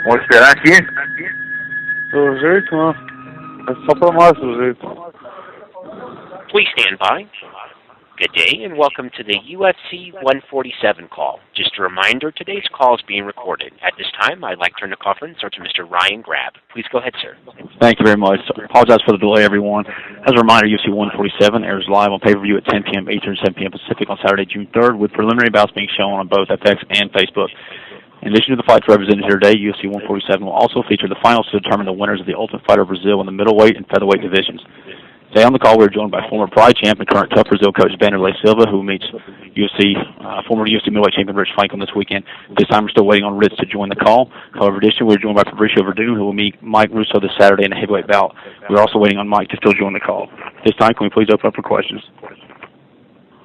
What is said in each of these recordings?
Vamos esperar aqui? Do jeito, né? É só pra nós, do jeito. Please stand by. Good day, and welcome to the UFC 147 call. Just a reminder, today's call is being recorded. At this time, I'd like to turn the conference over to Mr. Ryan Grab. Please go ahead, sir. Thank you very much. Apologize for the delay, everyone. As a reminder, UFC 147 airs live on pay-per-view at 10 p.m. Eastern, 7 p.m. Pacific on Saturday, June 3rd, with preliminary bouts being shown on both FX and Facebook. In addition to the fights represented here today, UFC 147 will also feature the finals to determine the winners of the Ultimate Fighter Brazil in the middleweight and featherweight divisions. Today on the call, we're joined by former Pride champ and current Tough Brazil coach Vanderlei Silva, who meets former UFC middleweight champion Rich Franklin this weekend. This time, we're still waiting on Rich to join the call. However, additionally, we're joined by Werdum, who will meet Mike Russo this Saturday in a heavyweight bout. We're also waiting on Mike to still join the call. This time, can we please open up for questions?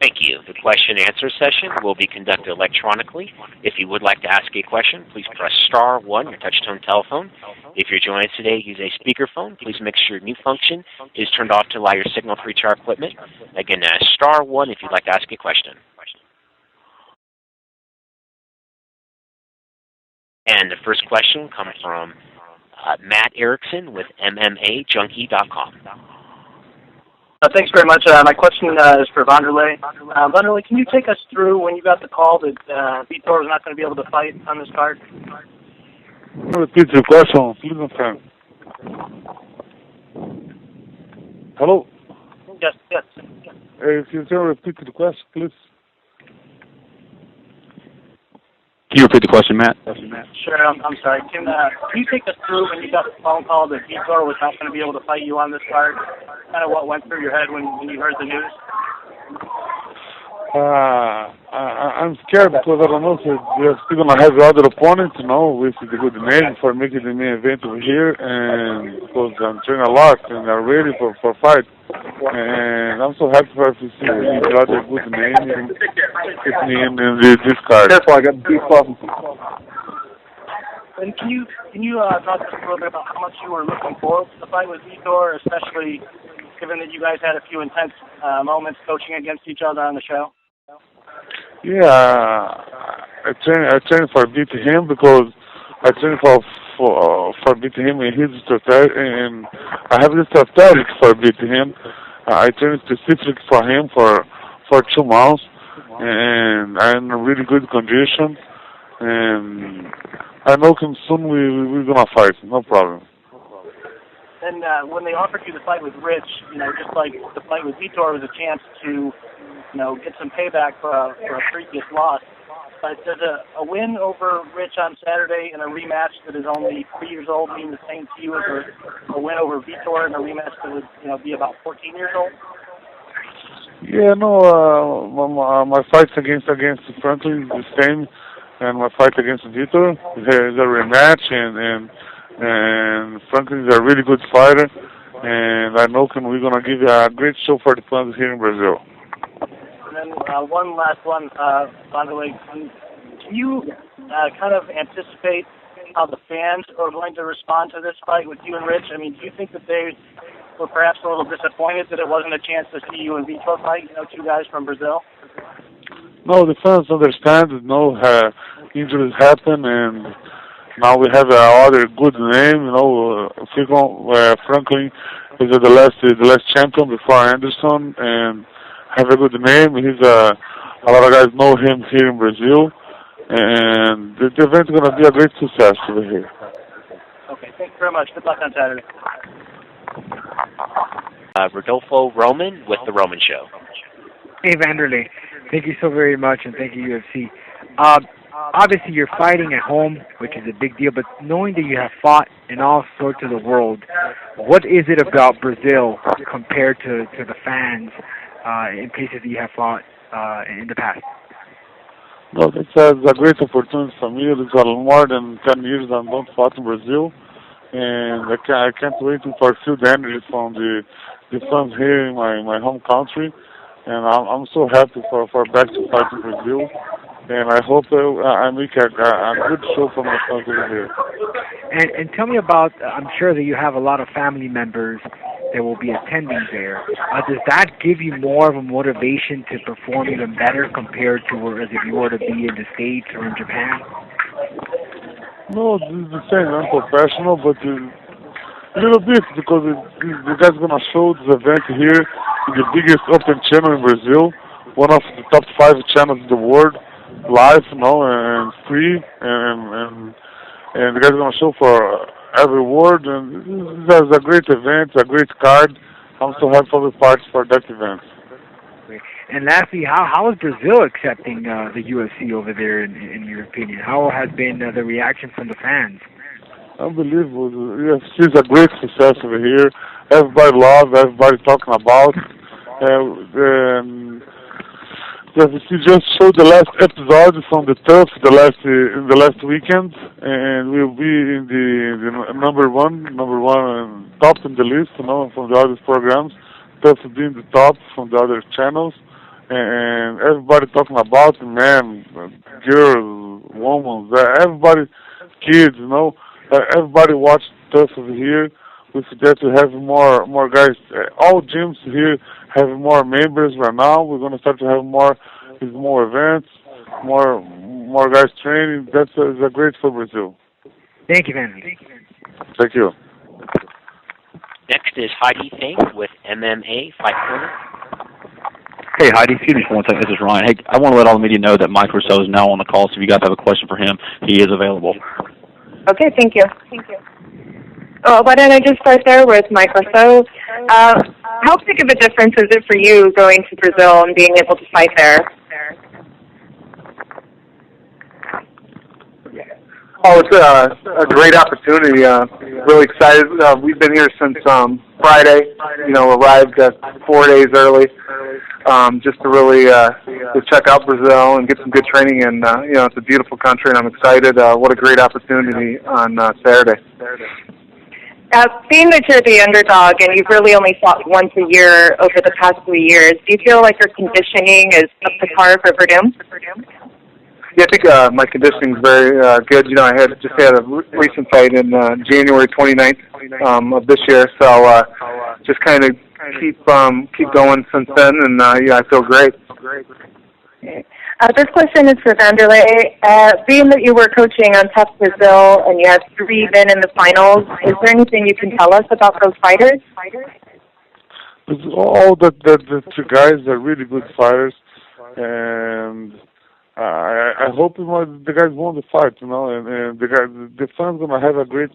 Thank you. The question and answer session will be conducted electronically. If you would like to ask a question, please press star 1 on your touch-tone telephone. If you're joining us today using a speakerphone, please make sure mute function is turned off to allow your signal to reach our equipment. Again, star 1 if you'd like to ask a question. And the first question comes from Matt Erickson with MMAJunkie.com. Thanks very much. My question is for Vanderlei. Vanderlei, can you take us through when you got the call that Vitor was not going to be able to fight on this card? Repeat your question, please, my friend. Hello? Yes. If you can repeat the question, please. Can you repeat the question, Matt? Sure, I'm sorry. Can you take us through when you got the phone call that Vitor was not going to be able to fight you on this card? Kind of what went through your head when you heard the news? I'm scared because I don't know if we're still going to have other opponents, with the good name for making the main event over here, and because I'm training a lot and I'm ready for fight. And I'm so happy for to see the other good name and get me in this card. Careful, I got deep problem. And can you talk to us a little bit about how much you were looking forward to the fight with Vitor, especially given that you guys had a few intense moments coaching against each other on the show? Yeah, I train for beating him because I train for beating him in his strategy, and I have the strategy for beating him. I train specifically for him for 2 months, and I'm in a really good condition, and I know him soon we're gonna fight, no problem. And when they offered you the fight with Rich, just like the fight with Vitor was a chance to, get some payback for a previous loss. But does a win over Rich on Saturday in a rematch that is only 3 years old mean the same to you as a win over Vitor in a rematch that would, be about 14 years old? Yeah, no, my fights against Franklin is the same, and my fight against Vitor is a rematch, and Franklin is a really good fighter, and I know we're going to give you a great show for the fans here in Brazil. And then one last one, Vanderlei, can you kind of anticipate how the fans are going to respond to this fight with you and Rich? I mean, do you think that they were perhaps a little disappointed that it wasn't a chance to see you and Vitor fight, 2 guys from Brazil? No, the fans understand that injuries happen, and now we have other good name. Franklin is the last champion before Anderson, and have a good name. A lot of guys know him here in Brazil, and the event is going to be a great success over here. Okay, thank you very much. Good luck on Saturday. Rodolfo Roman with The Roman Show. Hey, Vanderlei. Thank you so very much, and thank you, UFC. Obviously, you're fighting at home, which is a big deal, but knowing that you have fought in all sorts of the world, what is it about Brazil compared to the fans in places that you have fought in the past? No, it's a great opportunity for me. It's more than 10 years I don't fight in Brazil, and I can't wait to feel the energy from the fans here in my home country, and I'm so happy for back to fight in Brazil. And I hope I make a good show for my fans over here. And tell me about, I'm sure that you have a lot of family members that will be attending there. Does that give you more of a motivation to perform even better compared to as if you were to be in the States or in Japan? No, it's the same. I'm professional, but a little bit because the guy's gonna show this event here in the biggest open channel in Brazil, one of the top 5 channels in the world, live, and free, and the guy's gonna show for every word, and this is a great event, a great card. I'm so happy for the parts for that event. And lastly, how is Brazil accepting the UFC over there, in your opinion? How has been the reaction from the fans? Unbelievable. UFC is a great success over here. Everybody loves, everybody talking about. The UFC just showed the last episode from the Tough in the last weekend, and we'll be in the number one top in the list, from the other programs. Tough being the top from the other channels. And everybody talking about it, man, girls, women, everybody, kids, everybody watch Tough over here. We suggest to have more guys. All gyms here have more members right now. We're going to start to have more events, more guys training. That's a great for Brazil. Thank you, Vanderlei. Thank you. Next is H.E.A.T with MMA Fight Corner. Hey, Heidi, excuse me for one second. This is Ryan. Hey, I want to let all the media know that Mike Russo is now on the call, so if you guys have a question for him, he is available. Okay, thank you. Why don't I just start there with Mike Russo? How big of a difference is it for you going to Brazil and being able to fight there? Oh, it's a great opportunity. Really excited. We've been here since Friday. Arrived 4 days early, just to really to check out Brazil and get some good training. And it's a beautiful country, and I'm excited. What a great opportunity on Saturday. Being that you're the underdog and you've really only fought once a year over the past 3 years, do you feel like your conditioning is up to par for Werdum? Yeah, I think my conditioning is very good. I just had a recent fight in January 29th of this year, so just kind of keep going since then, and I feel great. This question is for Vanderlei. Being that you were coaching on Tough Brazil and you had 3 men in the finals, is there anything you can tell us about those fighters? All the 2 guys are really good fighters, and I hope the guys won the fight, and the fans gonna have a great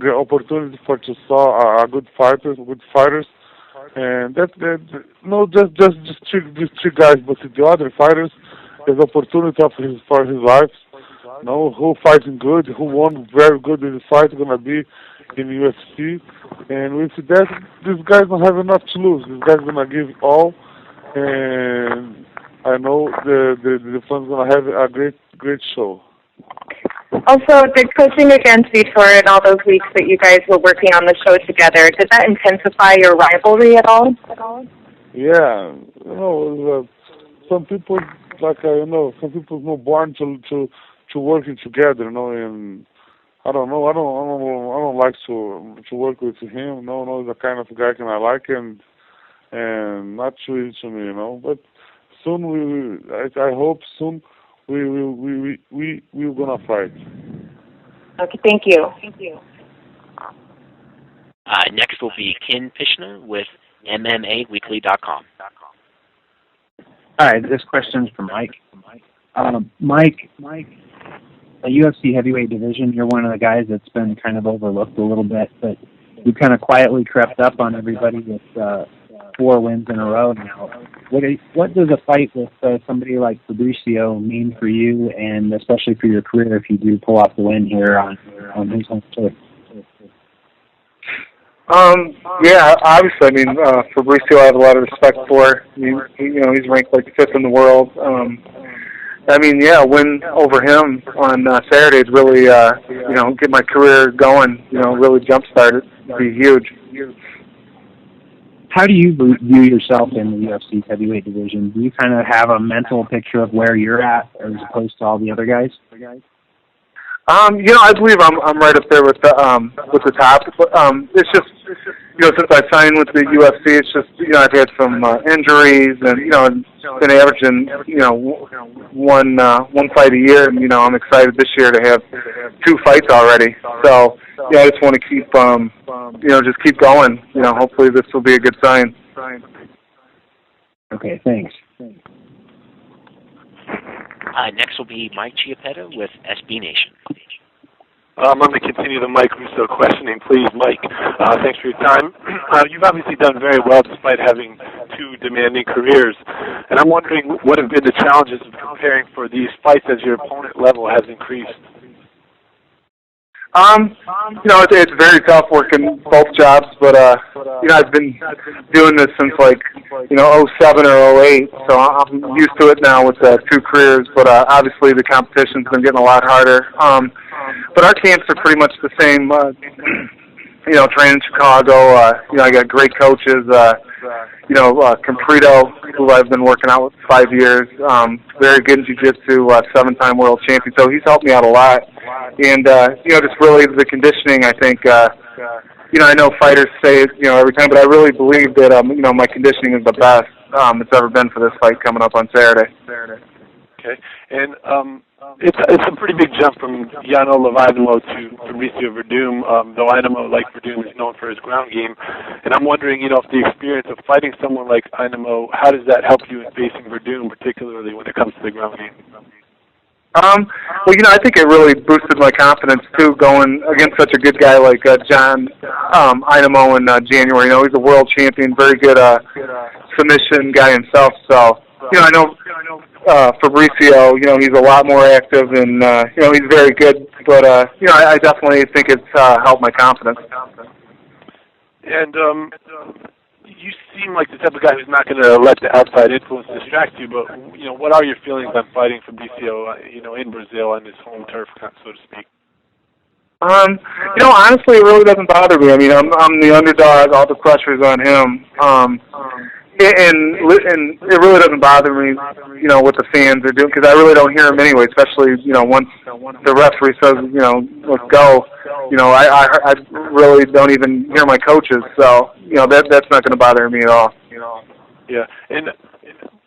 opportunity to saw a good fighters, and just 3 guys, but the other fighters, there's opportunity for his life. Who fighting good, who won very good in the fight, gonna be in UFC, and with that, these guys don't have enough to lose. These guys gonna give all, and I know the fans gonna have a great show. Also, did coaching against Vitor and all those weeks that you guys were working on the show together, did that intensify your rivalry at all? Yeah, some people some people are born to working together, and I don't know. I don't like to work with him. No, the kind of guy I like, and not too easy to me, But soon I hope soon we're gonna fight. Okay, thank you. Next will be Ken Pishner with MMAweekly.com. Hi, this question's for Mike. Mike, the UFC heavyweight division, you're one of the guys that's been kind of overlooked a little bit, but you kind of quietly crept up on everybody with 4 wins in a row now. What does a fight with somebody like Fabricio mean for you, and especially for your career if you do pull off the win here on his home turf? Yeah, obviously. Fabricio I have a lot of respect for. He's ranked like 5th in the world. Win over him on Saturday is really, get my career going. Really jumpstart it. It'd be huge. How do you view yourself in the UFC's heavyweight division? Do you kind of have a mental picture of where you're at, as opposed to all the other guys? I believe I'm right up there with the top. But it's just since I signed with the UFC, it's just, I've had some injuries and, been averaging, one fight a year, and, I'm excited this year to have 2 fights already. So, I just want to keep, just keep going. Hopefully this will be a good sign. Okay, thanks. Next will be Mike Chiappetta with SB Nation. I'm going to continue the Mike Russo questioning, please. Mike, thanks for your time. You've obviously done very well despite having 2 demanding careers. And I'm wondering what have been the challenges of preparing for these fights as your opponent level has increased? It's very tough working both jobs, but, I've been doing this since like, 07 or 08, so I'm used to it now with 2 careers, but, obviously the competition's been getting a lot harder. But our camps are pretty much the same, training in Chicago, I got great coaches, Comprito, who I've been working out with for 5 years, very good in jiu-jitsu, 7-time world champion, so he's helped me out a lot. And, just really the conditioning, I think, I know fighters say it, every time, but I really believe that, my conditioning is the best it's ever been for this fight coming up on Saturday. Okay. And it's a pretty big jump from Yano Levainamo to Fabricio Werdum, though Ainamo, like Werdum, is known for his ground game. And I'm wondering, if the experience of fighting someone like Ainamo, how does that help you in facing Werdum, particularly when it comes to the ground game? I think it really boosted my confidence, too, going against such a good guy like John Ainamo in January. He's a world champion, very good submission guy himself. So, I know Fabricio, he's a lot more active and, he's very good. But, I definitely think it's helped my confidence. And you seem like the type of guy who's not going to let the outside influence distract you, but, what are your feelings on fighting Fabricio, in Brazil on his home turf, so to speak? Honestly, it really doesn't bother me. I mean, I'm the underdog, all the pressure's on him. And it really doesn't bother me, what the fans are doing, because I really don't hear them anyway, especially, once the referee says, let's go. I really don't even hear my coaches, so, that's not going to bother me at all. Yeah, and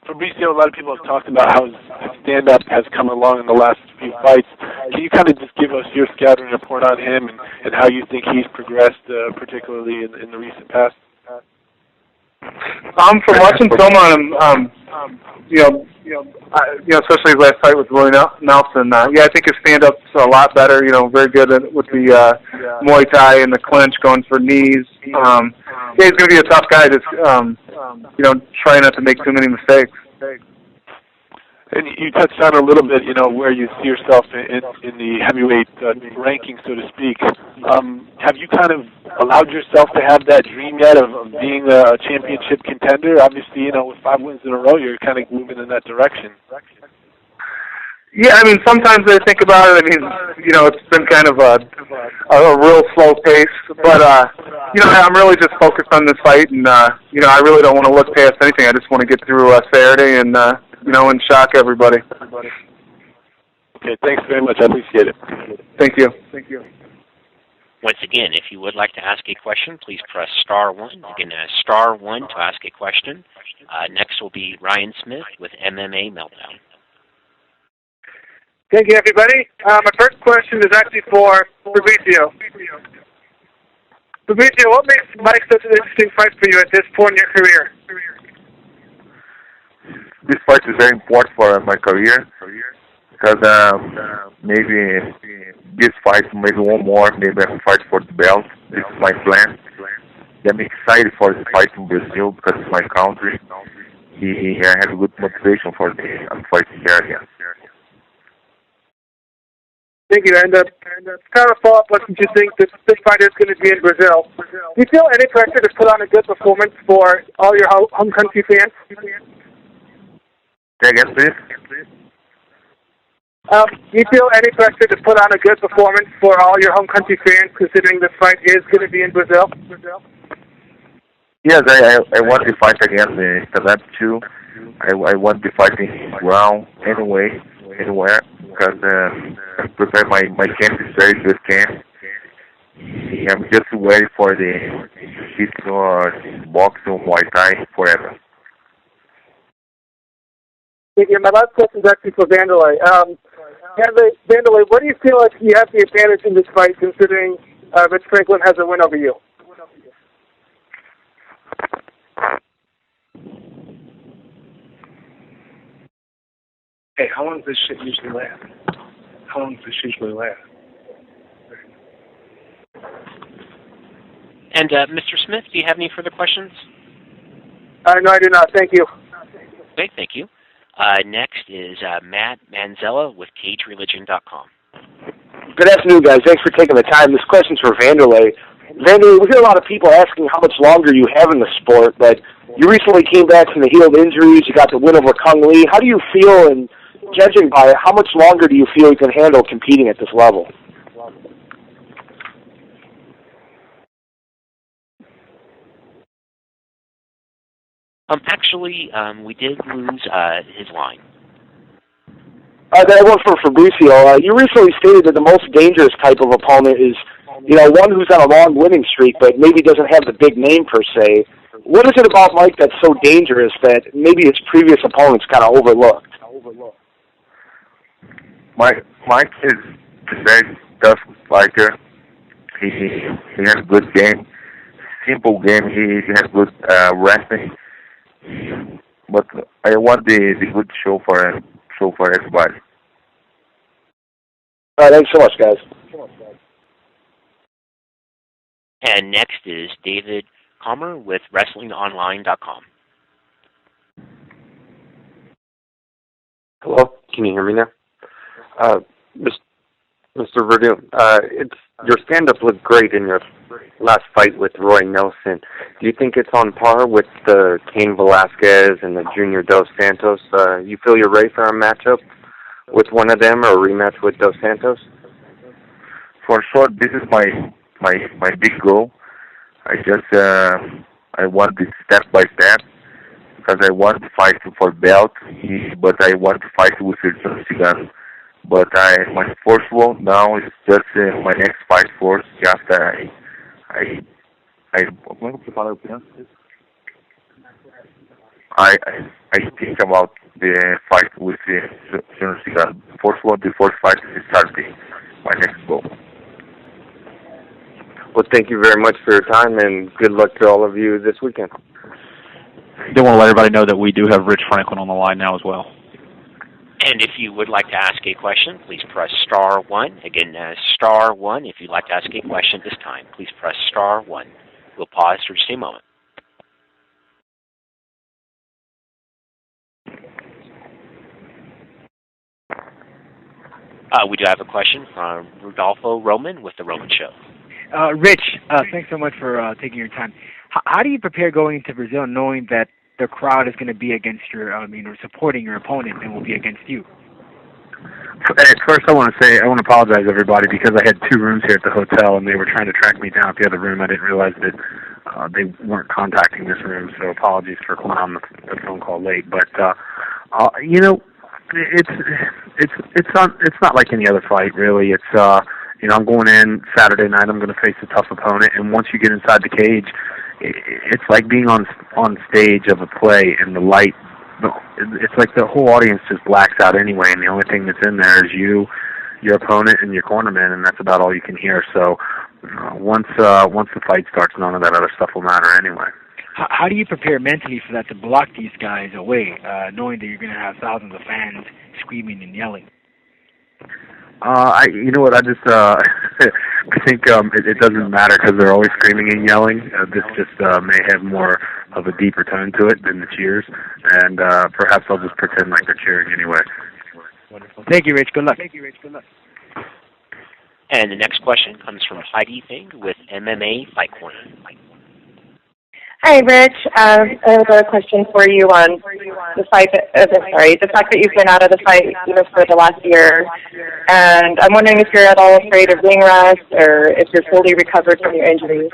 Fabricio, a lot of people have talked about how his stand-up has come along in the last few fights. Can you kind of just give us your scouting report on him and how you think he's progressed, particularly in the recent past? From watching film on him, especially his last fight with Willie Nelson, I think his stand-up's a lot better, very good with the Muay Thai and the clinch, going for knees. He's going to be a tough guy, just, try not to make too many mistakes. And you touched on a little bit, where you see yourself in the heavyweight ranking, so to speak. Have you kind of allowed yourself to have that dream yet of being a championship contender? Obviously, with 5 wins in a row, you're kind of moving in that direction. Yeah, I mean, sometimes I think about it. I mean, it's been kind of a real slow pace, but, I'm really just focused on this fight, and, I really don't want to look past anything. I just want to get through Saturday and, and shock everybody. Okay, thanks very much. I appreciate it. Thank you. Once again, if you would like to ask a question, please press star 1. You can star 1 to ask a question. Next will be Ryan Smith with MMA Meltdown. Thank you, everybody. My first question is actually for Fabricio. Fabricio, what makes Mike such an interesting fight for you at this point in your career? This fight is very important for my career because maybe this fight, maybe one more, maybe I can fight for the belt. This is my plan. I'm excited for the fight in Brazil because it's my country. I have a good motivation for the fight here again. Thank you. And kind of follow up, what you think this fight is going to be in Brazil? Do you feel any pressure to put on a good performance for all your home country fans? Say again, please. Do you feel any pressure to put on a good performance for all your home country fans, considering this fight is going to be in Brazil? Yes, I want to fight against the stand-up too. I want to fight in ground anywhere, because I prepare my camp is very good camp. I'm just waiting for the jiu-jitsu or boxing or Muay Thai forever. Yeah, my last question is actually for Vanderlei. Vanderlei, what do you feel like you have the advantage in this fight, considering Rich Franklin has a win over you? Hey, how long does this shit usually last? How long does this usually last? And Mr. Smith, do you have any further questions? No, I do not. Thank you. Okay, thank you. Next is Matt Manzella with CageReligion.com. Good afternoon, guys. Thanks for taking the time. This question's for Vanderlei. Vanderlei, we hear a lot of people asking how much longer you have in the sport, but you recently came back from the healed injuries. You got the win over Kung Lee. How do you feel, and judging by it, how much longer do you feel you can handle competing at this level? Actually, we did lose his line. That one for Fabricio. You recently stated that the most dangerous type of opponent is, one who's on a long winning streak, but maybe doesn't have the big name per se. What is it about Mike that's so dangerous that maybe his previous opponents kind of overlooked? Mike is a very tough fighter. He has a good game, simple game. He has good wrestling. But I want the good show for everybody. All right, thanks so much, guys. And next is David Comer with WrestlingOnline.com. Hello, can you hear me now? Mr. Werdum, your stand-up looked great in your last fight with Roy Nelson. Do you think it's on par with the Cain Velasquez and the Junior Dos Santos? You feel you're ready for a matchup with one of them or a rematch with Dos Santos? For sure, this is my big goal. I want this step by step because I want to fight for belt, but I want to fight with Cigano. But my first one now is just my next fight force. After I think about the fight with Cigano. The first fight is starting. My next goal. Well, thank you very much for your time, and good luck to all of you this weekend. They want to let everybody know that we do have Rich Franklin on the line now as well. And if you would like to ask a question, please press star one. Again, star one. If you'd like to ask a question this time, please press star one. We'll pause for just a moment. We do have a question from Rodolfo Roman with The Roman Show. Rich, thanks so much for taking your time. How do you prepare going into Brazil knowing that the crowd is going to be against your, supporting your opponent and will be against you? First, I want to apologize to everybody because I had 2 rooms here at the hotel and they were trying to track me down at the other room. I didn't realize that they weren't contacting this room, so apologies for coming on the phone call late. But it's not like any other fight really. It's I'm going in Saturday night. I'm going to face a tough opponent, and once you get inside the cage, it's like being on stage of a play, and the light. It's like the whole audience just blacks out anyway, and the only thing that's in there is you, your opponent, and your cornerman, and that's about all you can hear. So once the fight starts, none of that other stuff will matter anyway. How do you prepare mentally for that to block these guys away, knowing that you're going to have thousands of fans screaming and yelling? I just I think it doesn't matter because they're always screaming and yelling. This just may have more of a deeper tone to it than the cheers, and perhaps I'll just pretend like they're cheering anyway. Wonderful. Thank you, Rich. Good luck. And the next question comes from Heidi Fink with MMA Fight Corner. Hi, Rich. I have a question for you on the fight. The fact that you've been out of the fight for the last year, and I'm wondering if you're at all afraid of ring rust or if you're fully recovered from your injuries.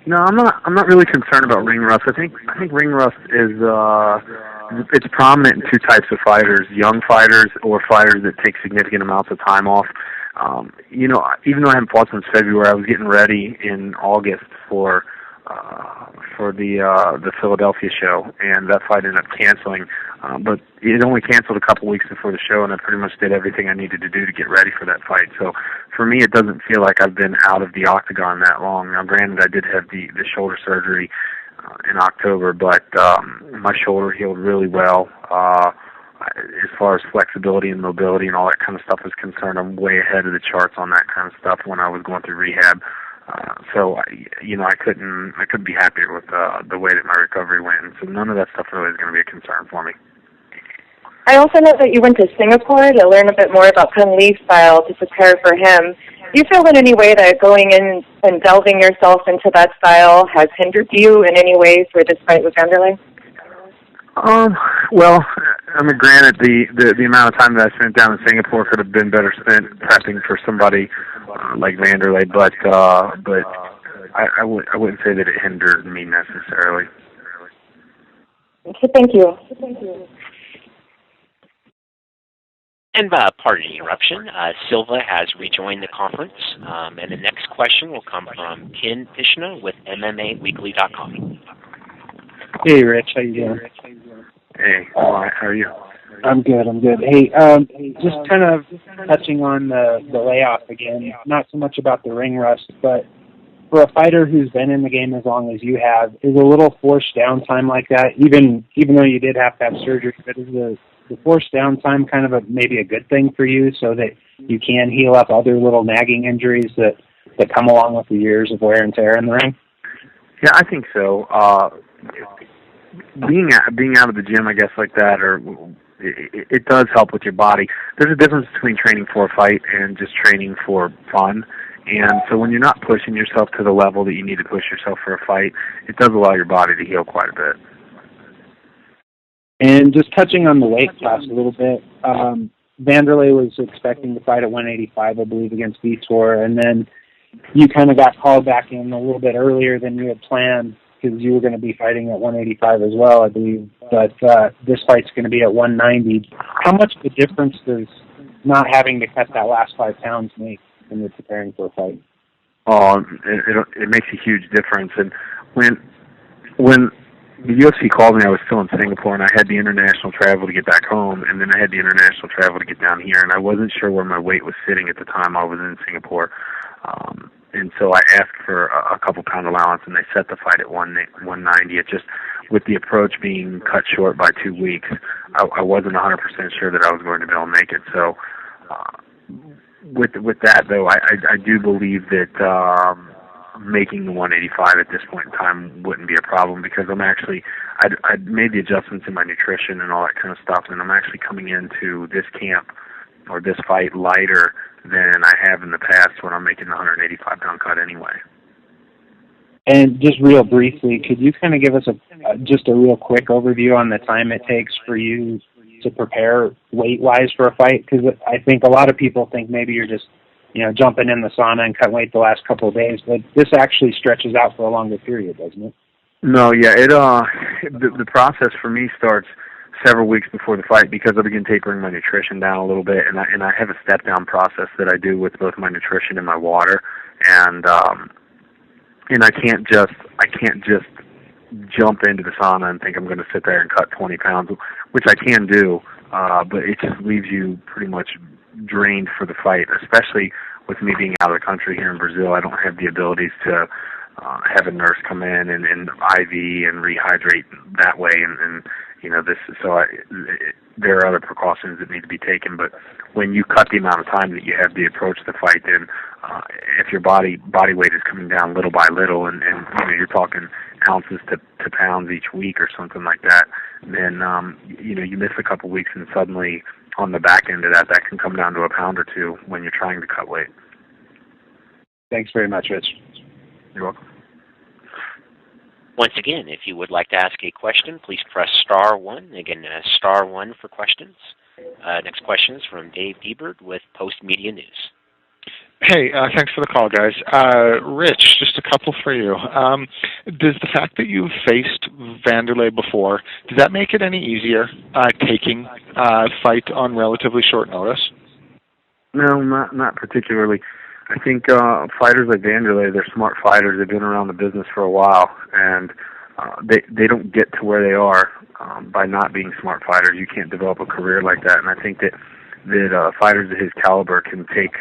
No, I'm not really concerned about ring rust. I think ring rust is it's prominent in 2 types of fighters: young fighters or fighters that take significant amounts of time off. Even though I haven't fought since February, I was getting ready in August for the Philadelphia show, and that fight ended up canceling. But it only canceled a couple weeks before the show, and I pretty much did everything I needed to do to get ready for that fight. So for me, it doesn't feel like I've been out of the octagon that long. Now, granted, I did have the shoulder surgery in October, but my shoulder healed really well. As far as flexibility and mobility and all that kind of stuff is concerned, I'm way ahead of the charts on that kind of stuff when I was going through rehab. So I couldn't be happier with the way that my recovery went, and so none of that stuff really is going to be a concern for me. I also know that you went to Singapore to learn a bit more about Pen Lee's style to prepare for him. Do you feel in any way that going in and delving yourself into that style has hindered you in any way for this fight with Vanderlei? Well, I mean, granted, the amount of time that I spent down in Singapore could have been better spent prepping for somebody like Vanderlei, but I wouldn't say that it hindered me necessarily. Okay, thank you. And pardon the interruption, Silva has rejoined the conference, and the next question will come from Ken Pishna with MMAweekly.com. Hey, Rich, how you doing? Hey, all right, how are you? I'm good. Hey, just kind of touching on the layoff again, not so much about the ring rust, but for a fighter who's been in the game as long as you have, is a little forced downtime like that, even though you did have to have surgery, but is the forced downtime kind of maybe a good thing for you so that you can heal up other little nagging injuries that come along with the years of wear and tear in the ring? Yeah, I think so. Being out of the gym, I guess, like that, or it does help with your body. There's a difference between training for a fight and just training for fun. And so when you're not pushing yourself to the level that you need to push yourself for a fight, it does allow your body to heal quite a bit. And just touching on the weight class a little bit, Vanderlei was expecting to fight at 185, I believe, against Vitor, and then you kind of got called back in a little bit earlier than you had planned because you were going to be fighting at 185 as well, I believe. But this fight's going to be at 190. How much of a difference does not having to cut that last 5 pounds make when you're preparing for a fight? It makes a huge difference. And when the UFC called me, I was still in Singapore, and I had the international travel to get back home, and then I had the international travel to get down here, and I wasn't sure where my weight was sitting at the time I was in Singapore. And so I asked for a couple pound allowance, and they set the fight at 190. It just, with the approach being cut short by 2 weeks, I wasn't 100% sure that I was going to be able to make it. So with that, though, I do believe that making the 185 at this point in time wouldn't be a problem because I'd made the adjustments in my nutrition and all that kind of stuff, and I'm actually coming into this camp or this fight lighter than I have in the past when I'm making the 185-pound cut anyway. And just real briefly, could you kind of give us just a real quick overview on the time it takes for you to prepare weight-wise for a fight? Because I think a lot of people think maybe you're just jumping in the sauna and cutting weight the last couple of days, but this actually stretches out for a longer period, doesn't it? No, yeah, the process for me starts several weeks before the fight because I begin tapering my nutrition down a little bit, and I have a step down process that I do with both my nutrition and my water, and I can't just jump into the sauna and think I'm going to sit there and cut 20 pounds, which I can do, but it just leaves you pretty much drained for the fight, especially with me being out of the country here in Brazil. I don't have the abilities to have a nurse come in and IV and rehydrate that way, and there are other precautions that need to be taken. But when you cut the amount of time that you have to approach the fight, then if your body weight is coming down little by little, and you're talking ounces to pounds each week or something like that, then you miss a couple weeks, and suddenly on the back end of that can come down to a pound or two when you're trying to cut weight. Thanks very much, Rich. You're welcome. Once again, if you would like to ask a question, please press *1. Again, *1 for questions. Next question is from Dave Diebert with Post Media News. Hey, thanks for the call, guys. Rich, just a couple for you. Does the fact that you've faced Vanderlei before, does that make it any easier taking a fight on relatively short notice? No, not particularly. I think fighters like Vanderlei, they're smart fighters. They've been around the business for a while, and they don't get to where they are by not being smart fighters. You can't develop a career like that, and I think that fighters of his caliber can take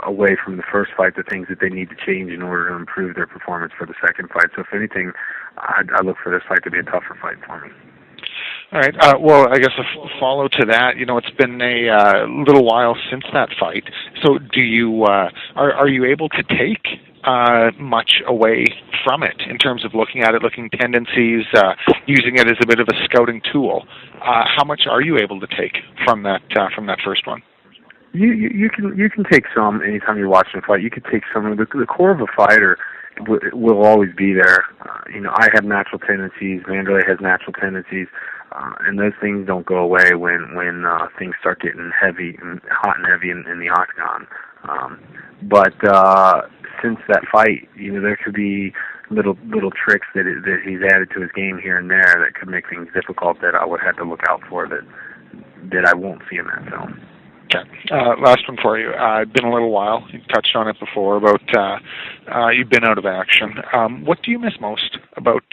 away from the first fight the things that they need to change in order to improve their performance for the second fight. So if anything, I look for this fight to be a tougher fight for me. All right. Well, I guess a follow to that. It's been a little while since that fight. So, do you are you able to take much away from it in terms of looking at it, looking tendencies, using it as a bit of a scouting tool? How much are you able to take from that first one? You can take some anytime you're watching a fight. You can take some of the core of a fighter will always be there. I have natural tendencies. Vanderlei has natural tendencies. And those things don't go away when things start getting heavy and hot and heavy in the octagon. But since that fight, there could be little tricks that he's added to his game here and there that could make things difficult that I would have to look out for that I won't see in that film. Okay. Last one for you. It's been a little while. You touched on it before about you've been out of action. What do you miss most about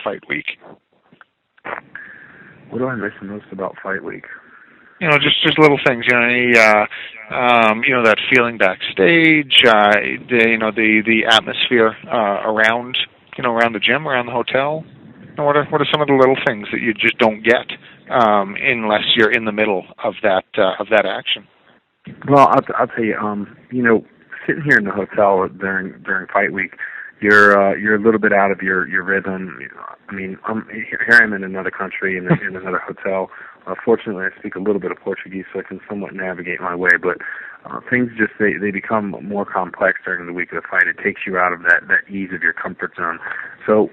Fight Week? What do I miss the most about Fight Week? Just little things. That feeling backstage. The atmosphere around the gym, around the hotel. What are some of the little things that you just don't get unless you're in the middle of that action? Well, I'll tell you. Sitting here in the hotel during Fight Week, you're a little bit out of your rhythm. I mean, here I am in another country in another hotel. Fortunately, I speak a little bit of Portuguese, so I can somewhat navigate my way. But things just they become more complex during the week of the fight. It takes you out of that ease of your comfort zone. So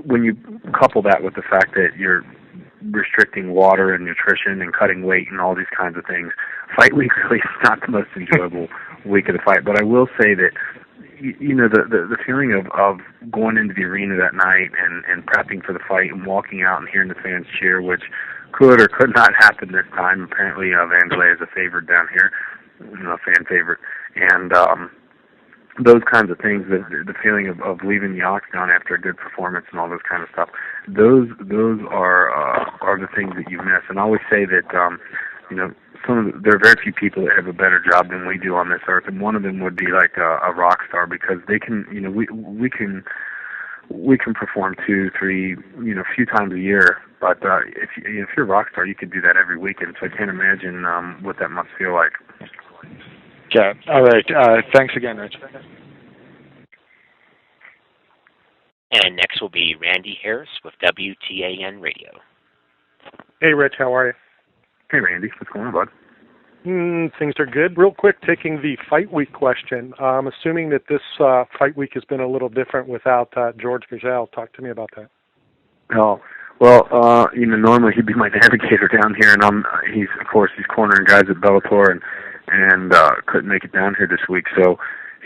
when you couple that with the fact that you're restricting water and nutrition and cutting weight and all these kinds of things, Fight Week really is not the most enjoyable week of the fight. But I will say that the feeling of going into the arena that night and prepping for the fight and walking out and hearing the fans cheer, which could or could not happen this time. Apparently, Vanderlei is a favorite down here, a fan favorite, and those kinds of things. The feeling of leaving the octagon after a good performance and all those kind of stuff. Those are the things that you miss. And I always say that there are very few people that have a better job than we do on this earth, and one of them would be like a rock star, because they can, we can perform 2, 3, a few times a year. But if you're a rock star, you could do that every weekend. So I can't imagine what that must feel like. Yeah. All right. Thanks again, Rich. And next will be Randy Harris with WTAN Radio. Hey, Rich. How are you? Hey, Randy. What's going on, bud? Things are good. Real quick, taking the Fight Week question. I'm assuming that this Fight Week has been a little different without George Gazelle. Talk to me about that. Oh, well, normally he'd be my navigator down here, and he's cornering guys at Bellator, and couldn't make it down here this week. So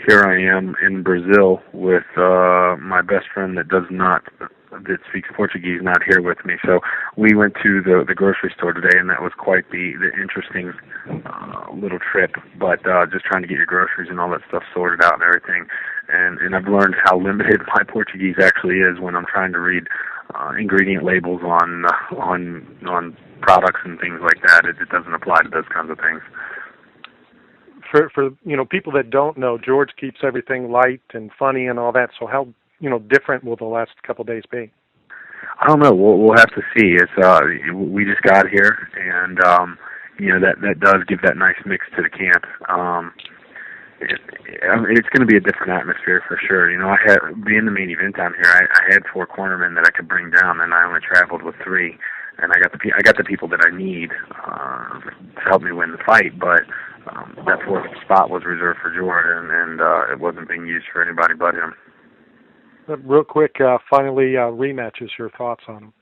here I am in Brazil with my best friend that speaks Portuguese, not here with me. So we went to the grocery store today, and that was quite the interesting little trip. But just trying to get your groceries and all that stuff sorted out and everything. And I've learned how limited my Portuguese actually is when I'm trying to read ingredient labels on products and things like that. It doesn't apply to those kinds of things. For people that don't know, George keeps everything light and funny and all that. So how different will the last couple of days be? I don't know. We'll have to see. It's we just got here, and that does give that nice mix to the camp. It's going to be a different atmosphere for sure. I had being the main event down here. I had 4 cornermen that I could bring down, and I only traveled with 3. And I got the people that I need to help me win the fight, but that 4th spot was reserved for Jordan, and it wasn't being used for anybody but him. Real quick, finally, rematches. Your thoughts on them?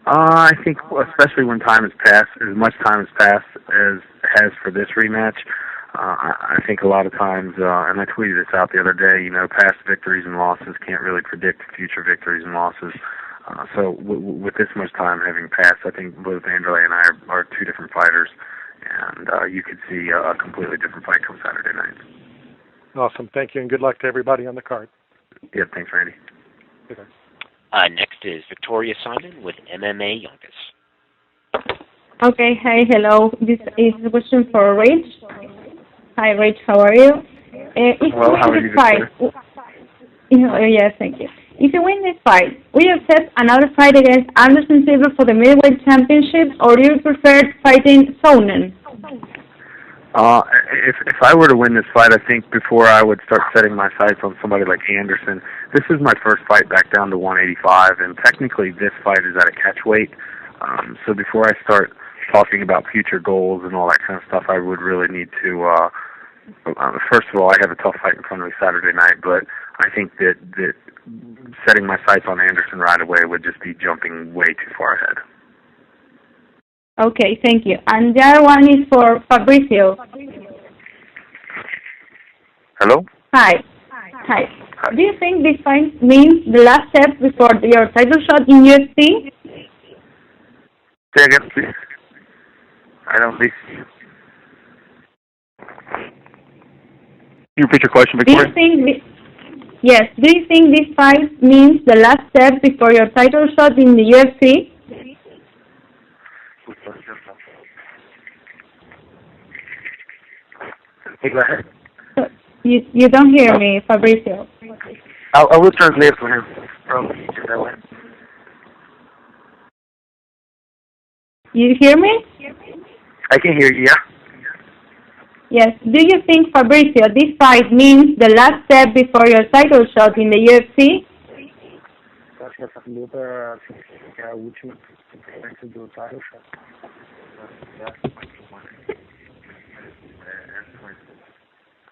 I think, especially when time has passed, as much time has passed as has for this rematch. I think a lot of times, and I tweeted this out the other day, past victories and losses can't really predict future victories and losses. So with this much time having passed, I think both Vanderlei and I are 2 different fighters, and you could see a completely different fight come Saturday night. Awesome. Thank you, and good luck to everybody on the card. Yeah, thanks, Randy. Okay. Next is Victoria Simon with MMA Yonkers. Okay, hi, hello. This is a question for Rich. Hi, Rich, how are you? If Well, how are you, Victoria? Yes, thank you. If you win this fight, will you accept another fight against Anderson Silva for the middleweight championship, or do you prefer fighting Sonnen? If I were to win this fight, I think before I would start setting my sights on somebody like Anderson. This is my first fight back down to 185, and technically this fight is at a catch weight. So before I start talking about future goals and all that kind of stuff, I would really need to, first of all, I have a tough fight in front of me Saturday night, but I think that setting my sights on Anderson right away would just be jumping way too far ahead. Okay, thank you. And the other one is for Fabricio. Hello? Hi. Do you think this fight means the last step before your title shot in UFC? Say again, please. I don't listen. You repeat your question, Do Victoria? you think this fight means the last step before your title shot in the UFC? Hey, go ahead. You don't hear me, Fabricio. I will translate for him. Probably that way. You hear me? I can hear you, yeah? Yes. Do you think, Fabricio, this fight means the last step before your title shot in the UFC?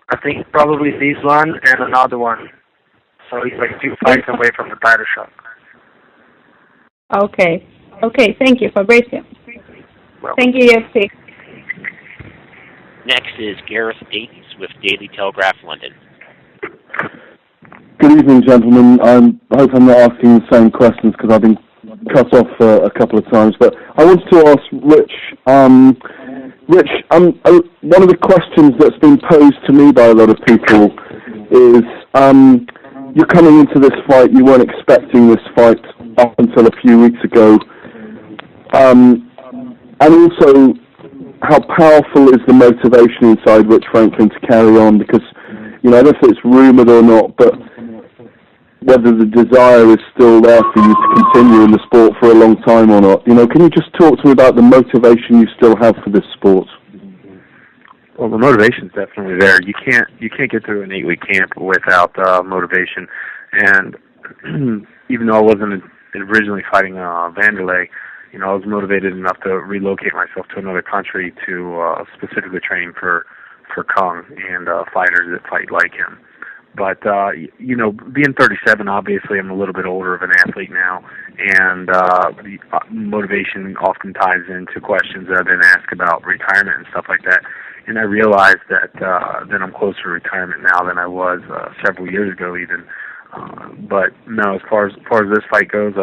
I think probably this one and another one. So it's like 2 fights away from the title shot. Okay. Okay, thank you, Fabricio. Thank you, UFC. Next is Gareth Davies with Daily Telegraph London. Good evening, gentlemen. I hope I'm not asking the same questions because I've been cut off a couple of times. But I wanted to ask Rich. Rich, one of the questions that's been posed to me by a lot of people is you're coming into this fight. You weren't expecting this fight up until a few weeks ago. And also, how powerful is the motivation inside Rich Franklin to carry on? Because, I don't know if it's rumoured or not, but whether the desire is still there for you to continue in the sport for a long time or not. Can you just talk to me about the motivation you still have for this sport? Well, the motivation's definitely there. You can't get through an 8-week camp without motivation. And even though I wasn't originally fighting Vanderlei, I was motivated enough to relocate myself to another country to specifically train for Kung and fighters that fight like him. But, being 37, obviously I'm a little bit older of an athlete now, and motivation often ties into questions that I've been asked about retirement and stuff like that. And I realized that I'm closer to retirement now than I was several years ago even. But no, as far as this fight goes,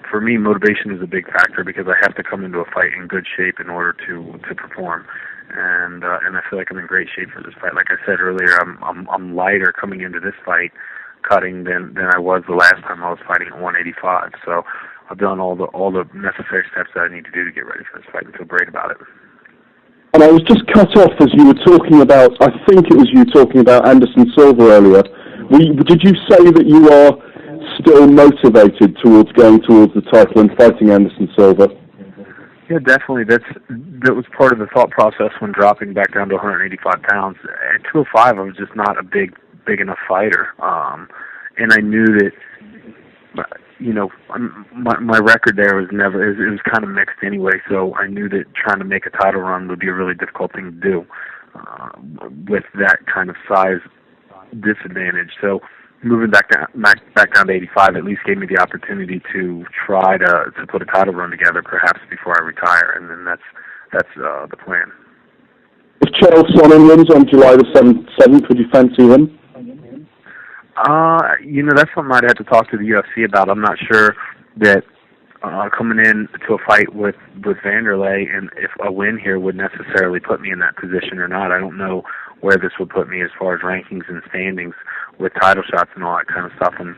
for me, motivation is a big factor because I have to come into a fight in good shape in order to perform. And I feel like I'm in great shape for this fight. Like I said earlier, I'm lighter coming into this fight, cutting than I was the last time I was fighting at 185. So I've done all the necessary steps that I need to do to get ready for this fight and feel great about it. And I was just cut off as you were talking about, I think it was you talking about Anderson Silva earlier. Did you say that you are still motivated towards going towards the title and fighting Anderson Silva? Yeah, definitely. That was part of the thought process when dropping back down to 185 pounds. At 205, I was just not a big enough fighter, and I knew that. My record there was never. It was kind of mixed anyway, so I knew that trying to make a title run would be a really difficult thing to do with that kind of size disadvantage. So moving back down to 85 at least gave me the opportunity to try to put a title run together, perhaps before I retire, and then that's the plan. If Chael Sonnen wins on July the 7th, would you fancy him? That's something I'd have to talk to the UFC about. I'm not sure that coming in to a fight with Vanderlei, and if a win here would necessarily put me in that position or not. I don't know where this would put me as far as rankings and standings with title shots and all that kind of stuff. And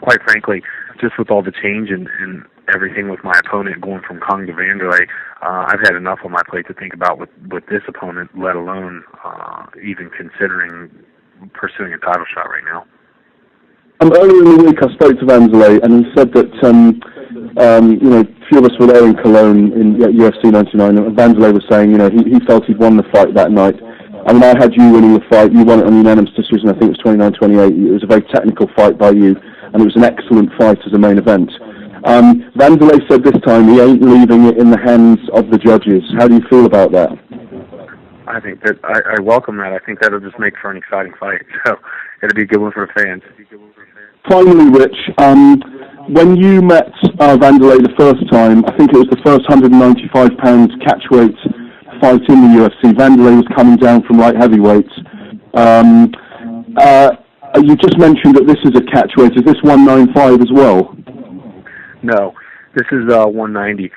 quite frankly, just with all the change and everything with my opponent going from Kung to Vanderlei, I've had enough on my plate to think about with this opponent, let alone even considering pursuing a title shot right now. Earlier in the week, I spoke to Vanderlei, and he said that a few of us were there in Cologne in UFC 99, and Vanderlei was saying, he felt he'd won the fight that night. I mean, I had you winning the fight. You won it on unanimous decision. I think it was 29-28. It was a very technical fight by you, and it was an excellent fight as a main event. Vanderlei said this time he ain't leaving it in the hands of the judges. How do you feel about that? I think that I welcome that. I think that'll just make for an exciting fight. So it'll be a good one for the fans. Finally, Rich, when you met Vanderlei the first time, I think it was the first 195-pound catchweight fight in the UFC. Vanderlei was coming down from light heavyweights. You just mentioned that this is a catchweight. Is this 195 as well? No, this is 190.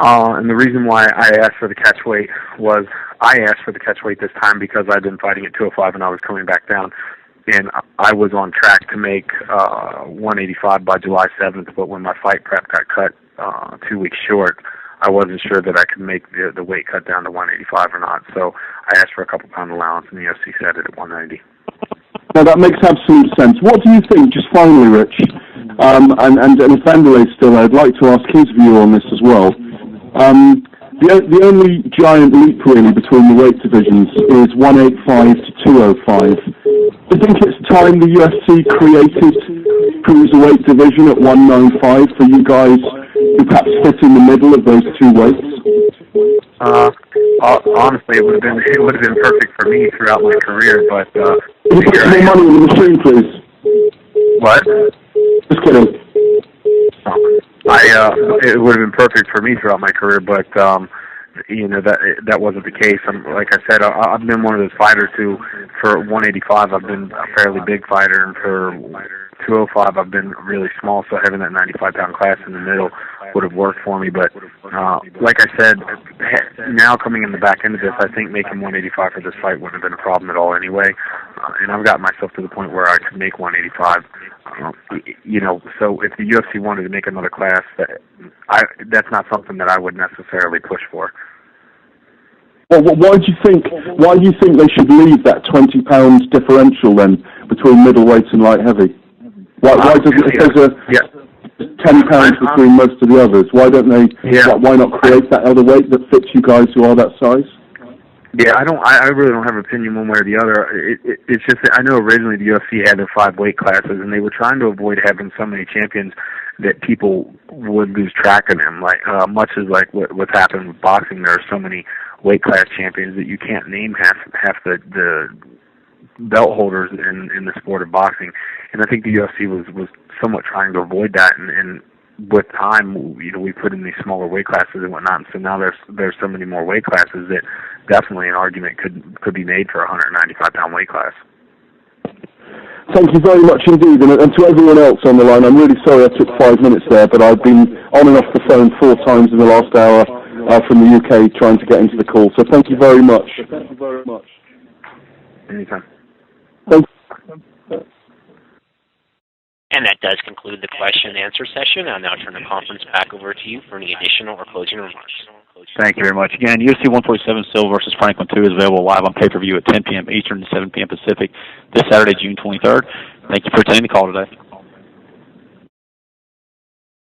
And the reason why I asked for the catchweight was I asked for the catchweight this time because I'd been fighting at 205 and I was coming back down. And I was on track to make 185 by July 7th, but when my fight prep got cut 2 weeks short, I wasn't sure that I could make the weight cut down to 185 or not. So I asked for a couple pound allowance, and the UFC set it at 190. Now that makes absolute sense. What do you think, just finally, Rich, and if Vanderlei's still there, I'd like to ask his view on this as well. The only giant leap really between the weight divisions is 185 to 205. Do you think it's time the UFC created cruiserweight division at 195 for you guys who perhaps fit in the middle of those two weights? Honestly, it would have been perfect for me throughout my career, but can you put some money in the machine, please? What? Just kidding. It would have been perfect for me throughout my career, but that wasn't the case. Like I said, I've been one of those fighters who, for 185, I've been a fairly big fighter, and for 205, I've been really small. So having that 95-pound class in the middle would have worked for me. But like I said, now coming in the back end of this, I think making 185 for this fight wouldn't have been a problem at all anyway. And I've gotten myself to the point where I could make 185. So if the UFC wanted to make another class, that's not something that I would necessarily push for. Well, why do you think they should leave that 20 pound differential then between middleweight and light heavy? Why doesn't if there's a 10 pounds between most of the others? Why don't they? Why not create that other weight that fits you guys who are that size? Yeah, I really don't have an opinion one way or the other. It's just that I know originally the UFC had their 5 weight classes, and they were trying to avoid having so many champions that people would lose track of them. Like much as like what's happened with boxing, there are so many weight class champions that you can't name half the belt holders in the sport of boxing. And I think the UFC was somewhat trying to avoid that, and with time, we put in these smaller weight classes and whatnot, and so now there's so many more weight classes that definitely an argument could be made for a 195-pound weight class. Thank you very much indeed, and to everyone else on the line, I'm really sorry I took 5 minutes there, but I've been on and off the phone 4 times in the last hour from the UK trying to get into the call, so thank you very much. Anytime. Thank you. And that does conclude the question and answer session. I'll now turn the conference back over to you for any additional or closing remarks. Thank you very much. Again, UFC 147 Silva versus Franklin 2 is available live on pay-per-view at 10 p.m. Eastern and 7 p.m. Pacific this Saturday, June 23rd. Thank you for attending the call today.